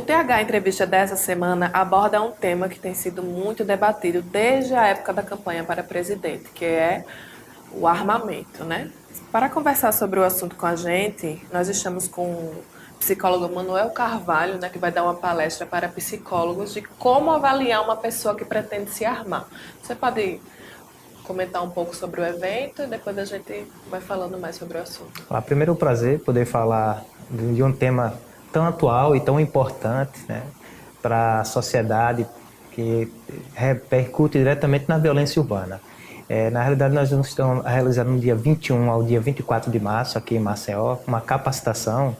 TH Entrevista dessa semana aborda um tema que tem sido muito debatido desde a época da campanha para presidente, que é o armamento, né? Para conversar sobre o assunto com a gente, nós estamos com o psicólogo Manuel Carvalho, né, que vai dar uma palestra para psicólogos de como avaliar uma pessoa que pretende se armar. Você pode comentar um pouco sobre o evento e depois a gente vai falando mais sobre o assunto. Primeiro, é um prazer poder falar de um tema tão atual e tão importante, né, para a sociedade, que repercute diretamente na violência urbana. Na realidade, nós estamos realizando no dia 21 ao dia 24 de março, aqui em Maceió, uma capacitação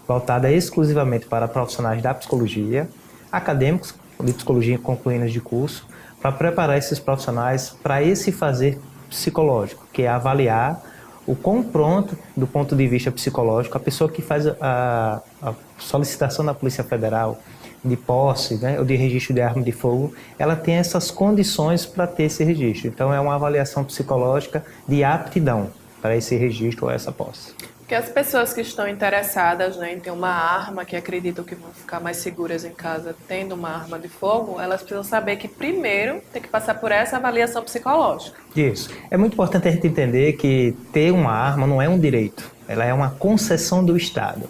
voltada exclusivamente para profissionais da psicologia, acadêmicos de psicologia concluindo de curso, para preparar esses profissionais para esse fazer psicológico, que é avaliar o quão pronto, do ponto de vista psicológico, a pessoa que faz a solicitação da Polícia Federal de posse, né, ou de registro de arma de fogo, ela tem essas condições para ter esse registro. Então, é uma avaliação psicológica de aptidão para esse registro ou essa posse. Porque as pessoas que estão interessadas, né, em ter uma arma, que acreditam que vão ficar mais seguras em casa tendo uma arma de fogo, elas precisam saber que primeiro tem que passar por essa avaliação psicológica. Isso. É muito importante a gente entender que ter uma arma não é um direito, ela é uma concessão do Estado.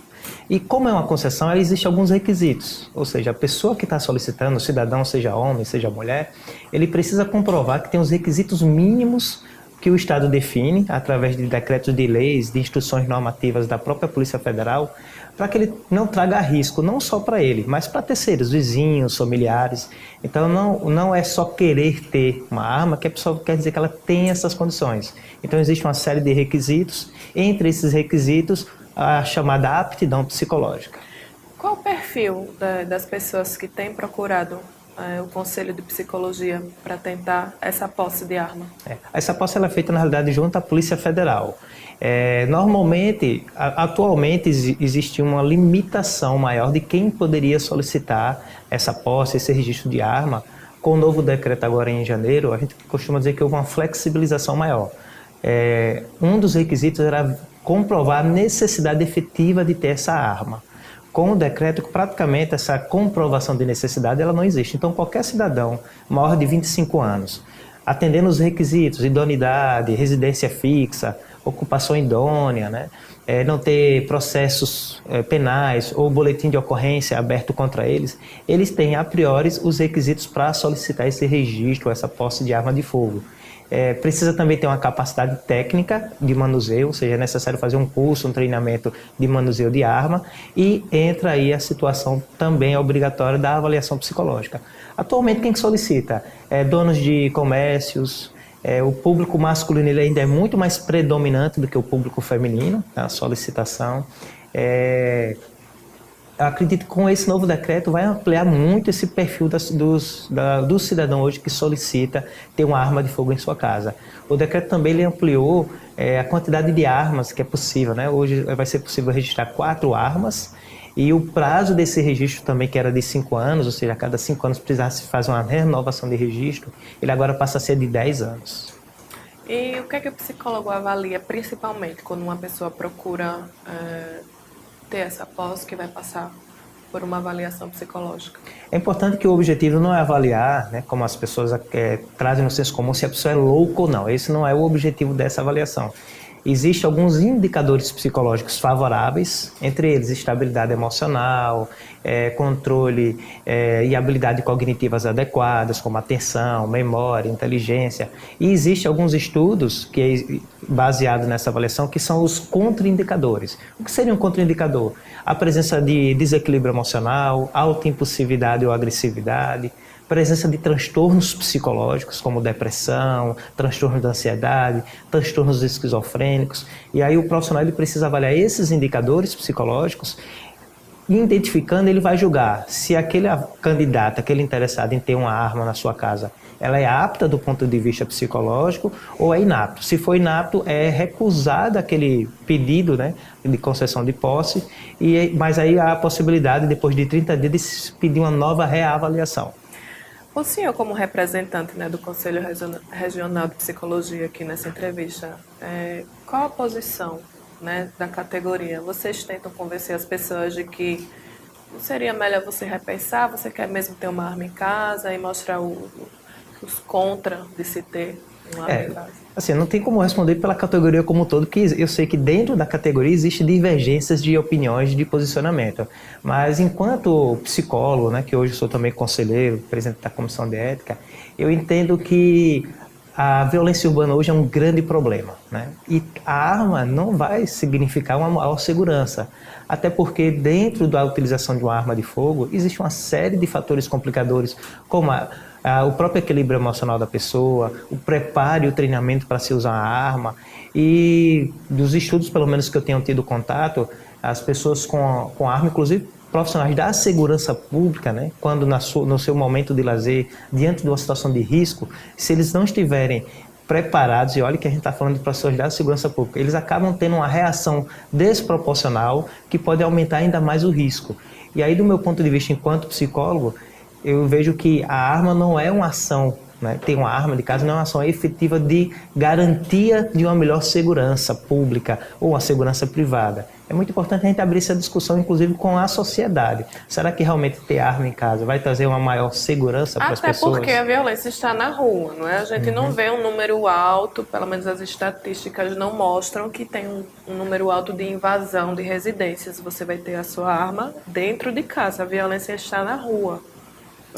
E como é uma concessão, ela existe alguns requisitos. Ou seja, a pessoa que está solicitando, o cidadão, seja homem, seja mulher, ele precisa comprovar que tem os requisitos mínimos que o Estado define, através de decretos de leis, de instruções normativas da própria Polícia Federal, para que ele não traga risco, não só para ele, mas para terceiros, vizinhos, familiares. Então, não é só querer ter uma arma que a pessoa quer dizer que ela tem essas condições. Então, existe uma série de requisitos, entre esses requisitos, a chamada aptidão psicológica. Qual o perfil das pessoas que têm procurado o Conselho de Psicologia para tentar essa posse de arma? Essa posse ela é feita, na realidade, junto à Polícia Federal. Normalmente, atualmente, existe uma limitação maior de quem poderia solicitar essa posse, esse registro de arma. Com o novo decreto agora em janeiro, a gente costuma dizer que houve uma flexibilização maior. Um dos requisitos era comprovar a necessidade efetiva de ter essa arma. Com o decreto, praticamente essa comprovação de necessidade ela não existe. Então, qualquer cidadão maior de 25 anos, atendendo os requisitos, idoneidade, residência fixa, ocupação idônea, né? Não ter processos penais ou boletim de ocorrência aberto contra eles, eles têm a priori os requisitos para solicitar esse registro, essa posse de arma de fogo. Precisa também ter uma capacidade técnica de manuseio, ou seja, é necessário fazer um curso, um treinamento de manuseio de arma, e entra aí a situação também obrigatória da avaliação psicológica. Atualmente quem solicita? Donos de comércios, o público masculino ele ainda é muito mais predominante do que o público feminino, a solicitação. Eu acredito que com esse novo decreto vai ampliar muito esse perfil do cidadão hoje que solicita ter uma arma de fogo em sua casa. O decreto também ele ampliou a quantidade de armas que é possível, né? Hoje vai ser possível registrar 4 armas e o prazo desse registro também, que era de 5 anos, ou seja, a cada 5 anos precisasse fazer uma renovação de registro, ele agora passa a ser de 10 anos. E o que é que o psicólogo avalia, principalmente, quando uma pessoa procura ter essa posse que vai passar por uma avaliação psicológica? É importante que o objetivo não é avaliar, né, como as pessoas trazem no senso comum, se a pessoa é louca ou não. Esse não é o objetivo dessa avaliação. Existem alguns indicadores psicológicos favoráveis, entre eles estabilidade emocional, controle e habilidade cognitivas adequadas, como atenção, memória, inteligência. E existem alguns estudos que baseados nessa avaliação que são os contraindicadores. O que seria um contraindicador? A presença de desequilíbrio emocional, autoimpulsividade ou agressividade, presença de transtornos psicológicos, como depressão, transtornos da ansiedade, transtornos esquizofrênicos. E aí o profissional ele precisa avaliar esses indicadores psicológicos e, identificando, ele vai julgar se aquele candidato, aquele interessado em ter uma arma na sua casa, ela é apta do ponto de vista psicológico ou é inapto. Se for inapto, é recusado aquele pedido, né, de concessão de posse, mas aí há a possibilidade, depois de 30 dias, de pedir uma nova reavaliação. O senhor, como representante, né, do Conselho Regional de Psicologia aqui nessa entrevista, qual a posição, né, da categoria? Vocês tentam convencer as pessoas de que Não seria melhor você repensar? Você quer mesmo ter uma arma em casa e mostrar os contra de se ter uma arma em casa? Assim, não tem como responder pela categoria como um todo, porque eu sei que dentro da categoria existe divergências de opiniões, de posicionamento. Mas enquanto psicólogo, né, que hoje sou também conselheiro, presidente da Comissão de Ética, eu entendo que a violência urbana hoje é um grande problema, né? E a arma não vai significar uma maior segurança, até porque dentro da utilização de uma arma de fogo existe uma série de fatores complicadores, como o próprio equilíbrio emocional da pessoa, o preparo e o treinamento para se usar a arma. E dos estudos, pelo menos que eu tenho tido contato, as pessoas com arma, inclusive profissionais da segurança pública, né, quando no seu momento de lazer, diante de uma situação de risco, se eles não estiverem preparados, e olha que a gente está falando de profissionais da segurança pública, eles acabam tendo uma reação desproporcional que pode aumentar ainda mais o risco. E aí, do meu ponto de vista enquanto psicólogo, eu vejo que a arma não é uma ação, né? Ter uma arma de casa não é uma ação efetiva de garantia de uma melhor segurança pública ou uma segurança privada. É muito importante a gente abrir essa discussão, inclusive, com a sociedade. Será que realmente ter arma em casa vai trazer uma maior segurança para as pessoas? Até porque a violência está na rua, não é? A gente não vê um número alto, pelo menos as estatísticas não mostram que tem um número alto de invasão de residências. Você vai ter a sua arma dentro de casa, a violência está na rua.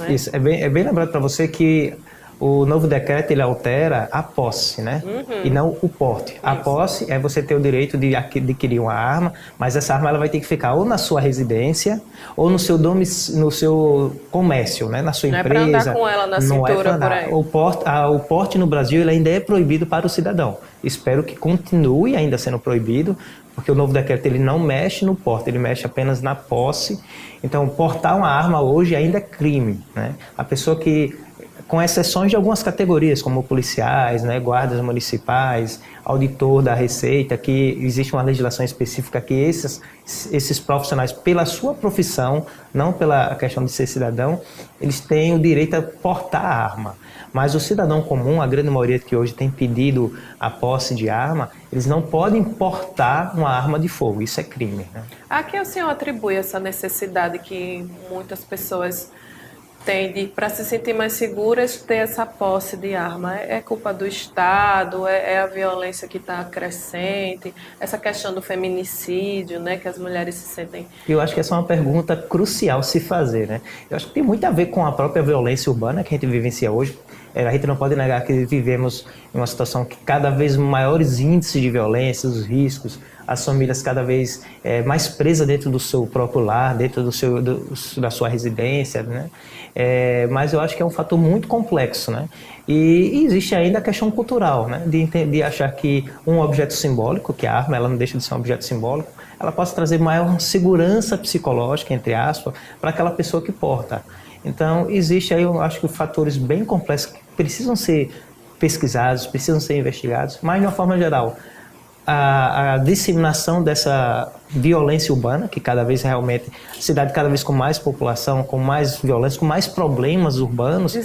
Isso, é bem lembrado para você que o novo decreto ele altera a posse, né? E não o porte. A posse é você ter o direito de adquirir uma arma, mas essa arma ela vai ter que ficar ou na sua residência ou no seu no seu comércio, né? Na sua empresa. Não é para andar com ela na cintura por aí. O porte no Brasil ele ainda é proibido para o cidadão. Espero que continue ainda sendo proibido, porque o novo decreto ele não mexe no porte, ele mexe apenas na posse. Então, portar uma arma hoje ainda é crime, né? A pessoa que, com exceções de algumas categorias, como policiais, né, guardas municipais, auditor da Receita, que existe uma legislação específica que esses profissionais, pela sua profissão, não pela questão de ser cidadão, eles têm o direito a portar a arma. Mas o cidadão comum, a grande maioria que hoje tem pedido a posse de arma, eles não podem portar uma arma de fogo, isso é crime, né? A que o senhor atribui essa necessidade que muitas pessoas têm para se sentir mais seguras, ter essa posse de arma? É culpa do Estado? É a violência que está crescente? Essa questão do feminicídio, né, que as mulheres se sentem... Eu acho que essa é uma pergunta crucial se fazer, né? Eu acho que tem muito a ver com a própria violência urbana que a gente vivencia hoje. A gente não pode negar que vivemos em uma situação que cada vez maiores índices de violência, os riscos, as famílias cada vez mais presas dentro do seu próprio lar, dentro da sua residência, né? Mas eu acho que é um fator muito complexo, né? E existe ainda a questão cultural, né? De achar que um objeto simbólico, que a arma ela não deixa de ser um objeto simbólico, ela possa trazer maior segurança psicológica, entre aspas, para aquela pessoa que porta. Então, existe aí, eu acho que fatores bem complexos que precisam ser pesquisados, precisam ser investigados, mas de uma forma geral, a disseminação dessa violência urbana, que cada vez realmente, cidade cada vez com mais população, com mais violência, com mais problemas urbanos,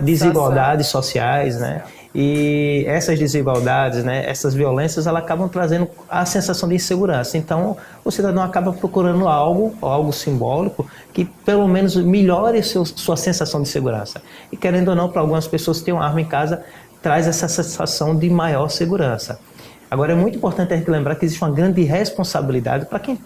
desigualdades sociais, né? E essas desigualdades, né, essas violências, elas acabam trazendo a sensação de insegurança. Então, o cidadão acaba procurando algo simbólico, que pelo menos melhore sua sensação de segurança. E querendo ou não, para algumas pessoas ter uma arma em casa, traz essa sensação de maior segurança. Agora, é muito importante a gente lembrar que existe uma grande responsabilidade para quem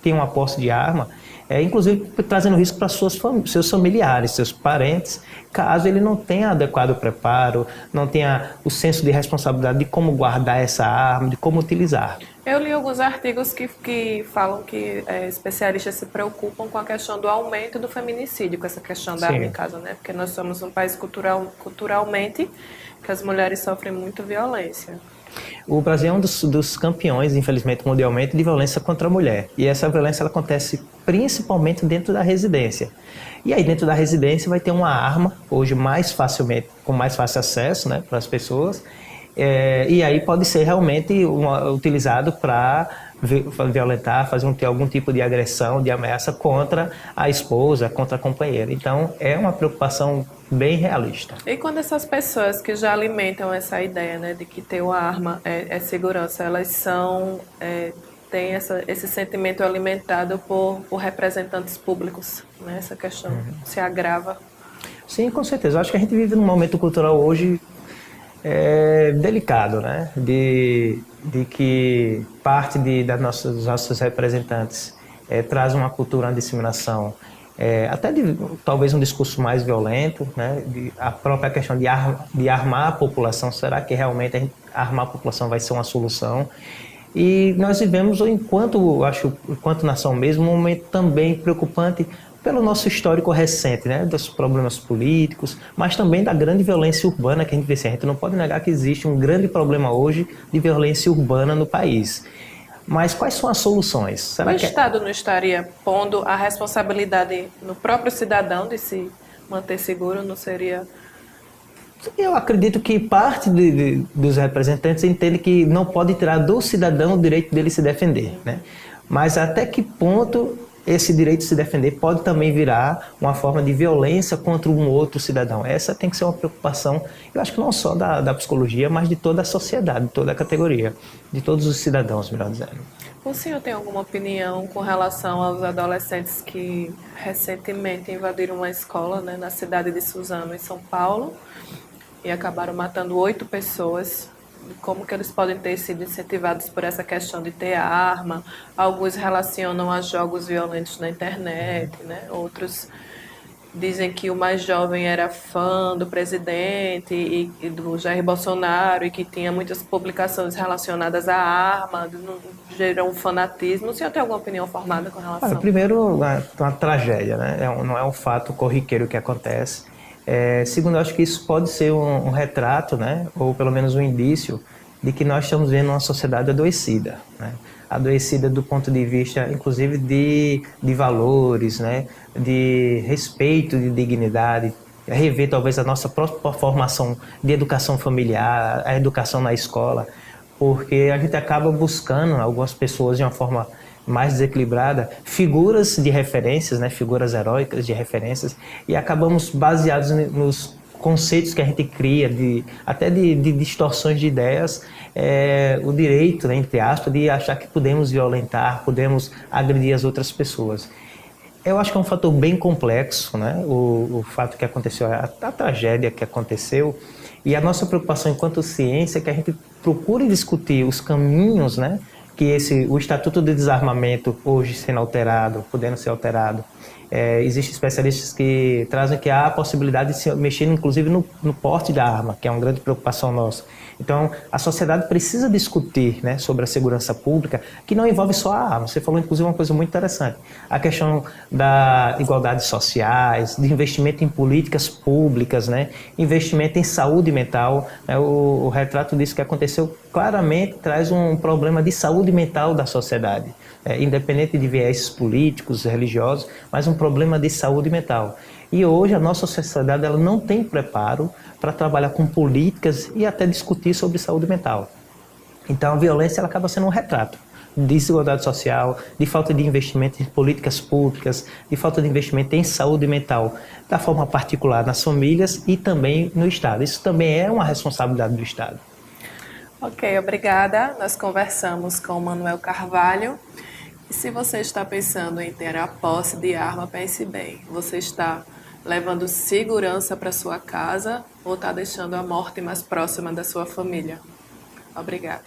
tem uma posse de arma, inclusive trazendo risco para seus familiares, seus parentes, caso ele não tenha adequado preparo, não tenha o senso de responsabilidade de como guardar essa arma, de como utilizar. Eu li alguns artigos que falam que especialistas se preocupam com a questão do aumento do feminicídio, com essa questão da arma em casa, né? Porque nós somos um país culturalmente que as mulheres sofrem muita violência. O Brasil é um dos campeões, infelizmente, mundialmente, de violência contra a mulher. E essa violência ela acontece principalmente dentro da residência. E aí dentro da residência vai ter uma arma, hoje mais facilmente, com mais fácil acesso, né, para as pessoas. E aí pode ser realmente utilizado para violentar, ter algum tipo de agressão, de ameaça contra a esposa, contra a companheira. Então é uma preocupação bem realista. E quando essas pessoas que já alimentam essa ideia, né, de que ter uma arma é segurança, elas tem esse sentimento alimentado por representantes públicos, né? Essa questão se agrava. Sim, com certeza. Eu acho que a gente vive num momento cultural hoje delicado, né? De que parte dos nossos representantes traz uma cultura, uma disseminação, até de talvez um discurso mais violento, né? A própria questão de armar a população. Será que realmente armar a população vai ser uma solução? E nós vivemos, enquanto nação mesmo, um momento também preocupante pelo nosso histórico recente, né, dos problemas políticos, mas também da grande violência urbana que a gente vê. A gente não pode negar que existe um grande problema hoje de violência urbana no país. Mas quais são as soluções? Será o Estado não estaria pondo a responsabilidade no próprio cidadão de se manter seguro? Não seria... Eu acredito que parte dos representantes entende que não pode tirar do cidadão o direito dele se defender, né? Mas até que ponto esse direito de se defender pode também virar uma forma de violência contra um outro cidadão? Essa tem que ser uma preocupação, eu acho que não só da psicologia, mas de toda a sociedade, de toda a categoria, de todos os cidadãos, melhor dizendo. O senhor tem alguma opinião com relação aos adolescentes que recentemente invadiram uma escola, né, na cidade de Suzano, em São Paulo, e acabaram matando 8 pessoas? Como que eles podem ter sido incentivados por essa questão de ter arma? Alguns relacionam a jogos violentos na internet, né? Outros dizem que o mais jovem era fã do presidente e do Jair Bolsonaro e que tinha muitas publicações relacionadas à arma, gerou um fanatismo. O senhor tem alguma opinião formada com relação? Olha, primeiro, uma tragédia, né? Não é um fato corriqueiro que acontece. Segundo, eu acho que isso pode ser um retrato, né, ou pelo menos um indício de que nós estamos vendo uma sociedade adoecida, né? Adoecida do ponto de vista, inclusive, de valores, né, de respeito, de dignidade, rever talvez a nossa própria formação de educação familiar, a educação na escola, porque a gente acaba buscando, algumas pessoas de uma forma mais desequilibrada, figuras de referências, né, figuras heróicas de referências, e acabamos baseados nos conceitos que a gente cria, até de distorções de ideias, o direito, né, entre aspas, de achar que podemos violentar, podemos agredir as outras pessoas. Eu acho que é um fator bem complexo, né, o fato que aconteceu, a tragédia que aconteceu, e a nossa preocupação enquanto ciência é que a gente procure discutir os caminhos, né, que o Estatuto de Desarmamento, hoje sendo alterado, podendo ser alterado, existem especialistas que trazem que há a possibilidade de se mexer, inclusive, no porte da arma, que é uma grande preocupação nossa. Então, a sociedade precisa discutir, né, sobre a segurança pública, que não envolve só a arma. Você falou, inclusive, uma coisa muito interessante. A questão da igualdade sociais, de investimento em políticas públicas, né, investimento em saúde mental. O retrato disso que aconteceu claramente traz um problema de saúde mental da sociedade, independente de viés políticos, religiosos, mas um problema de saúde mental. E hoje a nossa sociedade ela não tem preparo para trabalhar com políticas e até discutir sobre saúde mental. Então a violência ela acaba sendo um retrato de desigualdade social, de falta de investimento em políticas públicas, de falta de investimento em saúde mental, da forma particular nas famílias e também no Estado. Isso também é uma responsabilidade do Estado. Ok, obrigada. Nós conversamos com o Manuel Carvalho. E se você está pensando em ter a posse de arma, pense bem. Você está levando segurança para sua casa ou está deixando a morte mais próxima da sua família? Obrigada.